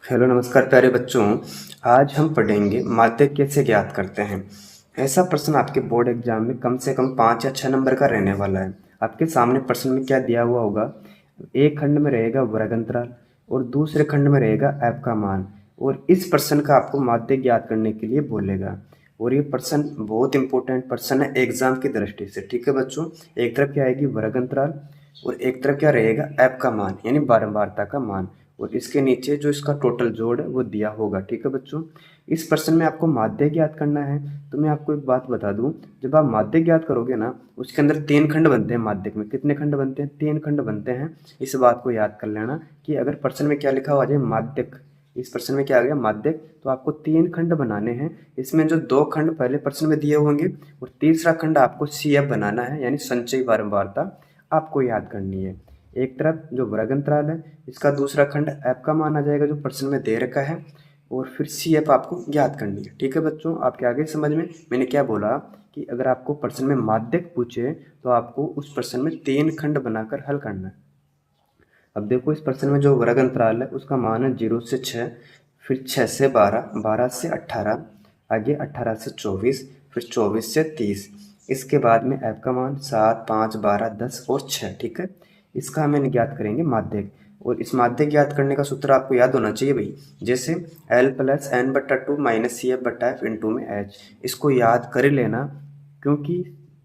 Hello नमस्कार प्यारे बच्चों। आज हम पढ़ेंगे माध्य कैसे ज्ञात करते हैं। ऐसा प्रश्न आपके बोर्ड एग्जाम में कम से कम 5 या 6 नंबर का रहने वाला है। आपके सामने प्रश्न में क्या दिया हुआ होगा, एक खंड में रहेगा वर्ग अंतराल और दूसरे खंड में रहेगा f का मान, और इस प्रश्न का आपको माध्य ज्ञात करने के लिए बोलेगा। और ये प्रश्न बहुत इंपॉर्टेंट प्रश्न है एग्जाम की दृष्टि से। ठीक है बच्चों, एक तरफ क्या आएगी वर्ग अंतराल और एक तरफ क्या रहेगा f का मान यानी बारंबारता का मान, और इसके नीचे जो इसका टोटल जोड़ है वो दिया होगा। ठीक है बच्चों, इस प्रश्न में आपको माध्य ज्ञात करना है। तो मैं आपको एक बात बता दूं, जब आप माध्य ज्ञात करोगे ना, उसके अंदर 3 खंड बनते हैं। माध्यक में कितने खंड बनते हैं? 3 खंड बनते हैं। इस बात को याद कर लेना कि अगर प्रश्न में क्या लिखा हुआ है माध्यक, इस प्रश्न में क्या आ गया माध्यक, तो आपको 3 खंड बनाने हैं। इसमें जो 2 खंड पहले प्रश्न में दिए होंगे और तीसरा खंड आपको CF बनाना है यानी संचयी बारंबारता आपको याद करनी है। एक तरफ जो वर्ग अंतराल है, इसका दूसरा खंड f का मान आ जाएगा जो प्रश्न में दे रखा है, और फिर CF आपको ज्ञात करनी है। ठीक है बच्चों, आपके आगे समझ में मैंने क्या बोला कि अगर आपको प्रश्न में माध्यक पूछे तो आपको उस प्रश्न में 3 खंड बनाकर हल करना है। अब देखो इस प्रश्न में जो वर्ग अंतराल है उसका मान है 0 से 6, फिर 6 से 12, 12 से 18, आगे 18 से 24, फिर 24 से 30। इसके बाद में f का मान 7, 5, 12, 10 और 6। ठीक है, इसका हमें ज्ञात करेंगे माध्यक। और इस माध्यक ज्ञात करने का सूत्र आपको याद होना चाहिए भाई, जैसे L प्लस एन बटा 2 माइनस सी एफ बटा एफ इंटू में h। इसको याद कर ही लेना क्योंकि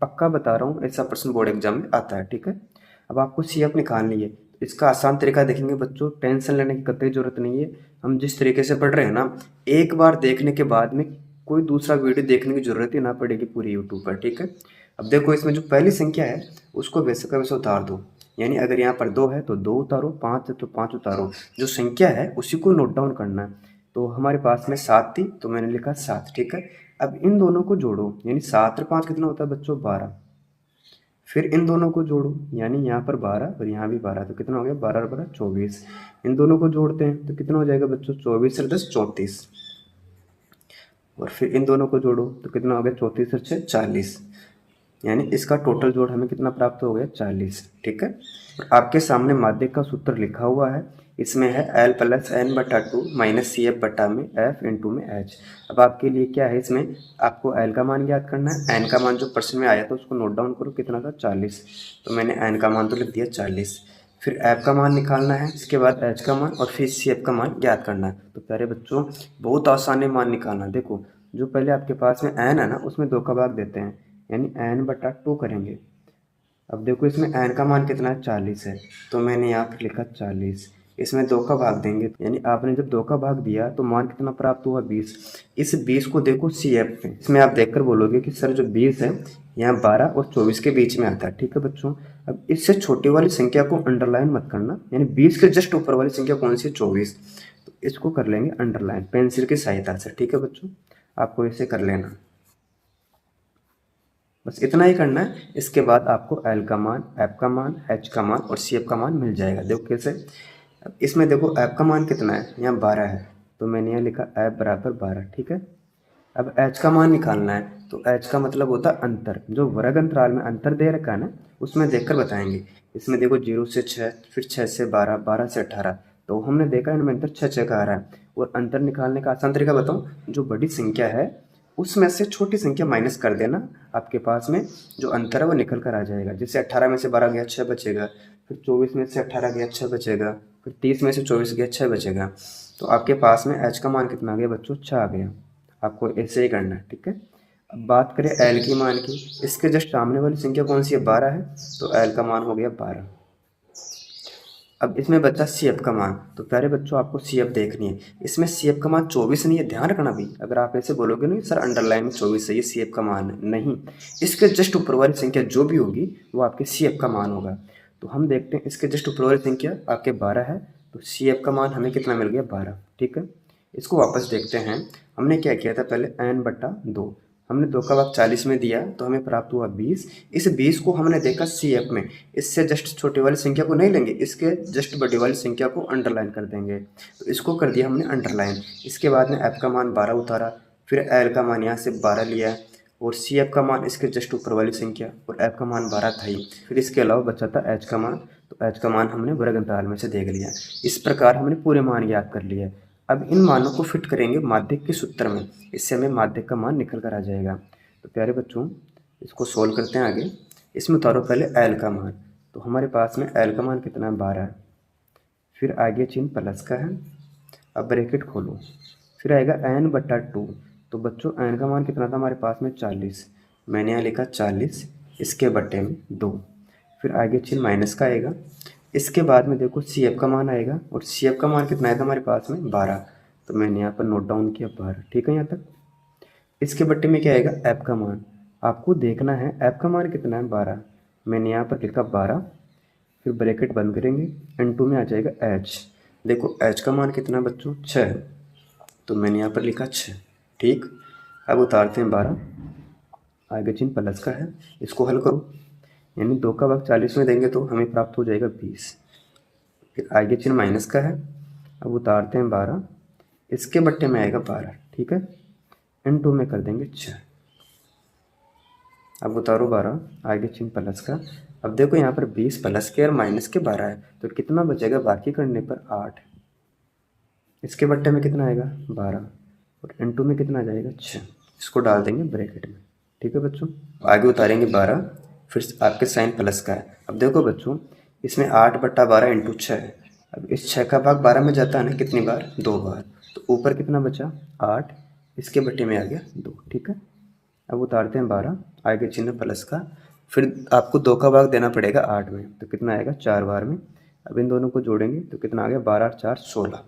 पक्का बता रहा हूँ ऐसा प्रश्न बोर्ड एग्जाम में आता है। ठीक है, अब आपको CF निकालनी है। इसका आसान तरीका देखेंगे बच्चों, टेंशन लेने की कतई जरूरत नहीं है। हम जिस तरीके से पढ़ रहे हैं ना, एक बार देखने के बाद में कोई दूसरा वीडियो देखने की जरूरत ही ना पड़ेगी पूरी यूट्यूब पर। ठीक है, अब देखो इसमें जो पहली संख्या है उसको वैसे का वैसे उतार दो, यानी अगर यहाँ पर 2 है तो 2 उतारो, 5 है तो 5 उतारो, जो संख्या है उसी को नोट डाउन करना है। तो हमारे पास में 7 थी तो मैंने लिखा 7। ठीक है, अब इन दोनों को जोड़ो, यानी 7 और 5 कितना होता है बच्चों? 12। फिर इन दोनों को जोड़ो, यानी यहाँ पर 12 और यहाँ भी 12, तो कितना हो गया? 12 और 12 24। इन दोनों को जोड़ते हैं तो कितना हो जाएगा बच्चों? 24 और 10 34। और फिर इन दोनों को जोड़ो तो कितना हो गया? 34 और 6 40, यानी इसका टोटल जोड़ हमें कितना प्राप्त हो गया? 40। ठीक है, और आपके सामने माध्यक का सूत्र लिखा हुआ है, इसमें है L प्लस एन बटा 2 माइनस सी एफ बटा में F इंटू में H। अब आपके लिए क्या है, इसमें आपको L का मान ज्ञात करना है। N का मान जो प्रश्न में आया था उसको नोट डाउन करो, कितना था? 40। तो मैंने N का मान तो लिख दिया 40। फिर F का मान निकालना है, इसके बाद H का मान और फिर CF का मान ज्ञात करना है। तो प्यारे बच्चों बहुत आसान है मान निकालना। देखो जो पहले आपके पास में n है ना, उसमें 2 का भाग देते हैं, यानी n बटा 2 करेंगे। अब देखो इसमें n का मान कितना है? 40 है, तो मैंने यहाँ पर लिखा 40। इसमें 2 का भाग देंगे, यानी आपने जब 2 का भाग दिया तो मान कितना प्राप्त हुआ? 20। इस 20 को देखो CF में, इसमें आप देखकर बोलोगे कि सर जो 20 है यहाँ 12 और 24 के बीच में आता है। ठीक है बच्चों, अब इससे छोटी वाली संख्या को अंडरलाइन मत करना, यानी 20 के जस्ट ऊपर वाली संख्या कौन सी है? 24। तो इसको कर लेंगे अंडरलाइन पेंसिल की सहायता से। ठीक है बच्चों, आपको इसे कर लेना, बस इतना ही करना है। इसके बाद आपको L का मान, F का मान, H का मान और CF का मान मिल जाएगा। देखो कैसे, अब इसमें देखो F का मान कितना है? यहाँ 12 है, तो मैंने यहाँ लिखा F बराबर 12। ठीक है, अब H का मान निकालना है, तो H का मतलब होता है अंतर। जो वर्ग अंतराल में अंतर दे रखा है ना, उसमें देखकर बताएंगे। इसमें देखो 0 से 6, फिर 6 से 12, 12 से 18, तो हमने देखा इनमें अंतर 6 का आ रहा है। और अंतर निकालने का आसान तरीका बताऊँ, जो बड़ी संख्या है उसमें से छोटी संख्या माइनस कर देना, आपके पास में जो अंतर है वो निकल कर आ जाएगा। जैसे 18 में से 12 गया 6 बचेगा, फिर 24 में से 18 गया 6 बचेगा, फिर 30 में से 24 गया 6 बचेगा। तो आपके पास में H का मान कितना आ गया बच्चों? 6 आ गया। आपको ऐसे ही करना है। ठीक है, अब बात करें L की मान की, इसके जस्ट सामने वाली संख्या कौन सी है? 12 है, तो L का मान हो गया 12। अब इसमें बचा CF का मान, तो प्यारे बच्चों आपको CF देखनी है। इसमें CF का मान 24 नहीं है, ध्यान रखना भी। अगर आप ऐसे बोलोगे नहीं सर अंडरलाइन में 24 है, ये CF का मान है, नहीं, इसके जस्ट ऊपर वाली संख्या जो भी होगी वो आपके CF का मान होगा। तो हम देखते हैं इसके जस्ट ऊपर वाली संख्या आपके 12 है, तो CF का मान हमें कितना मिल गया? 12। ठीक है, इसको वापस देखते हैं। हमने क्या किया था पहले? n बटा 2, हमने 2 का भाग 40 में दिया तो हमें प्राप्त हुआ 20। इस 20 को हमने देखा CF में, इससे जस्ट छोटी वाली संख्या को नहीं लेंगे, इसके जस्ट बड़ी वाली संख्या को अंडरलाइन कर देंगे। तो इसको कर दिया हमने अंडरलाइन। इसके बाद में F का मान 12 उतारा, फिर L का मान यहाँ से 12 लिया, और CF का मान इसके जस्ट ऊपर वाली संख्या, और F का मान 12 था ही। फिर इसके अलावा बचा था H का मान, तो H का मान हमने वर्ग अंतराल में से देख लिया। इस प्रकार हमने पूरे मान ज्ञात कर लिए। अब इन मानों को फिट करेंगे माध्यक के सूत्र में, इससे हमें माध्यक का मान निकल कर आ जाएगा। तो प्यारे बच्चों इसको सोल्व करते हैं आगे। इसमें उतारो पहले एल का मान, तो हमारे पास में एल का मान कितना है 12 है। फिर आगे चिन्ह प्लस का है, अब ब्रैकेट खोलो, फिर आएगा n/2। तो बच्चों n का मान कितना था हमारे पास में 40, मैंने यहाँ लिखा 40 इसके बट्टे में 2। फिर आगे चिन्ह माइनस का आएगा, इसके बाद में देखो सी एफ का मान आएगा, और सी एफ का मान कितना आया था हमारे पास में 12, तो मैंने यहाँ पर नोट डाउन किया 12। ठीक है यहाँ तक। इसके बट्टे में क्या आएगा एफ का मान, आपको देखना है एफ का मान कितना है 12, मैंने यहाँ पर लिखा 12। फिर ब्रैकेट बंद करेंगे, n2 में आ जाएगा h। देखो h का मान कितना है बच्चों 6 है, तो मैंने यहाँ पर लिखा 6। ठीक, अब उतारते हैं 12, आगे चिन्ह प्लस का है, इसको हल करो, यानी 2 का भाग 40 में देंगे तो हमें प्राप्त हो जाएगा 20। फिर आगे चिन्ह माइनस का है, अब उतारते हैं 12, इसके बट्टे में आएगा 12। ठीक है, n2 में कर देंगे 6। अब उतारो 12, आगे चिन्ह प्लस का। अब देखो यहाँ पर 20 प्लस के और माइनस के 12 है, तो कितना बचेगा बाकी करने पर 8। इसके बट्टे में कितना आएगा 12, और n2 में कितना आ जाएगा 6। इसको डाल देंगे ब्रैकेट में। ठीक है बच्चों, आगे उतारेंगे 12, फिर आपके साइन प्लस का है। अब देखो बच्चों इसमें 8/12 इंटू 6 है। अब इस 6 का भाग 12 में जाता है ना कितनी बार, 2 बार, तो ऊपर कितना बचा 8, इसके बट्टे में आ गया 2। ठीक है, अब उतारते हैं 12, आगे चिन्ह प्लस का, फिर आपको 2 का भाग देना पड़ेगा 8 में, तो कितना आएगा 4 बार में। अब इन दोनों को जोड़ेंगे तो कितना आ गया 12 और 4 16।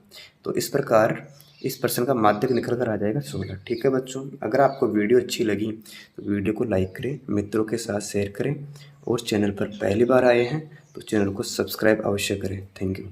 तो इस प्रकार इस प्रश्न का माध्यक निकल कर आ जाएगा 16। ठीक है बच्चों, अगर आपको वीडियो अच्छी लगी तो वीडियो को लाइक करें, मित्रों के साथ शेयर करें, और चैनल पर पहली बार आए हैं तो चैनल को सब्सक्राइब अवश्य करें। Thank you.